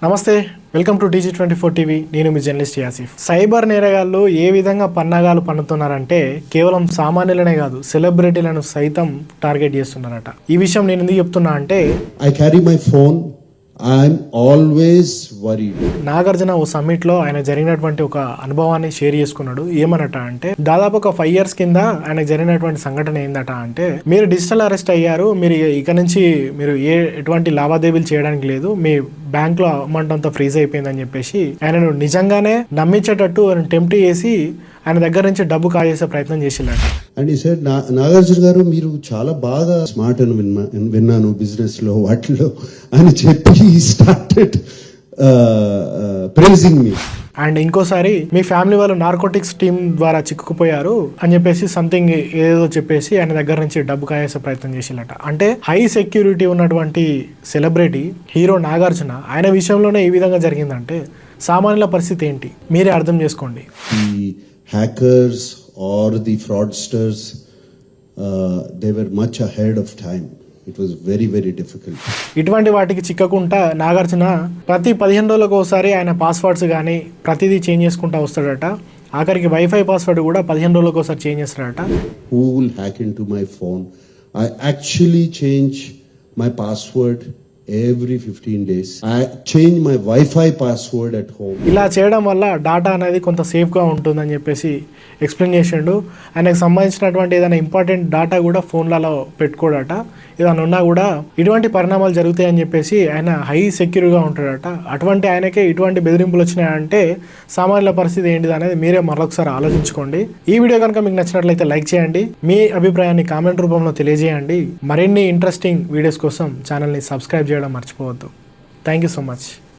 నమస్తే, welcome to DG24 TV. నేను మీ journalist Yasif. Cyber నేరగాళ్ళు ఏ విధంగా పన్నాగాలు పన్నుతున్నారంటే కేవలం సామాన్యులనే కాదు, సెలబ్రిటీలను సైతం టార్గెట్ చేస్తున్నారట. ఈ విషయం నేను ఎందుకు చెప్తున్నా అంటే, I carry my phone. I'm always worried. Nagarjuna ఓ సమ్మిట్ లో ఆయన జరిగినటువంటి ఒక అనుభవాన్ని షేర్ చేసుకున్నాడు. ఏమనట అంటే, దాదాపు ఒక 5 years కింద ఆయనకు జరిగినటువంటి సంఘటన ఏందట అంటే, మీరు డిజిటల్ అరెస్ట్ అయ్యారు, మీరు ఇక నుంచి మీరు ఎటువంటి లావాదేవీలు చేయడానికి లేదు, మీ బ్యాంక్ లో అమౌంట్ అంతా ఫ్రీజ్ అయిపోయిందని చెప్పేసి ఆయనను నిజంగానే నమ్మించేటట్టు టెంప్ట్ చేసి ఆయన దగ్గర నుంచి డబ్బు కాజేసే ప్రయత్నం చేసిల్లట. అండ్ ఈ సార్ నాగార్జున గారు మీరు చాలా బాగా స్మార్ట్ అని విన్నాను బిజినెస్ లో వాటిలో అని చెప్పి స్టార్టెడ్ ప్రైజింగ్ మీ. అండ్ ఇంకోసారి మీ ఫ్యామిలీ వాళ్ళు నార్కోటిక్స్ టీమ్ ద్వారా చిక్కుకుపోయారు అని చెప్పేసి సంథింగ్ ఏదో చెప్పేసి ఆయన దగ్గర నుంచి డబ్బు కాయేసే ప్రయత్నం చేసిల్లట. అంటే హై సెక్యూరిటీ ఉన్నటువంటి సెలబ్రిటీ హీరో నాగార్జున ఆయన విషయంలోనే ఈ విధంగా జరిగిందంటే సామాన్యుల పరిస్థితి ఏంటి మీరే అర్థం చేసుకోండి. The hackers or the fraudsters, they were much ahead of time. It was very, very difficult. ఇటువంటి వాటికి చిక్కకుండా నాగార్జున ప్రతి 15 రోజులకు ఒకసారి ఆయన పాస్వర్డ్స్ కానీ ప్రతిదీ చేంజ్ చేసుకుంటూ వస్తాడట. ఆఖరికి వైఫై పాస్వర్డ్ కూడా 15 రోజులకు ఒకసారి చేంజ్ చేస్తాడట. Who will hack into my phone? I actually change my password every 15 days. I change my Wi-Fi password at home. ఇలా చేయడం వల్ల డాటా అనేది కొంత సేఫ్గా ఉంటుందని చెప్పేసి ఎక్స్ప్లెయిన్ చేసిండు. ఆయనకు సంబంధించినటువంటి ఏదైనా ఇంపార్టెంట్ డాటా కూడా ఫోన్లలో పెట్టుకోడట. ఏదైనా ఉన్నా కూడా ఇటువంటి పరిణామాలు జరుగుతాయని చెప్పేసి ఆయన హై సెక్యూర్గా ఉంటాడట. అటువంటి ఆయనకే ఇటువంటి బెదిరింపులు వచ్చినాయంటే సామాన్యుల పరిస్థితి ఏంటిది అనేది మీరే మరొకసారి ఆలోచించుకోండి. ఈ వీడియో కనుక మీకు నచ్చినట్లయితే లైక్ చేయండి, మీ అభిప్రాయాన్ని కామెంట్ రూపంలో తెలియజేయండి. మరిన్ని ఇంట్రెస్టింగ్ వీడియోస్ కోసం ఛానల్ని సబ్స్క్రైబ్ చేయడం మర్చిపోవద్దు. Thank you so much.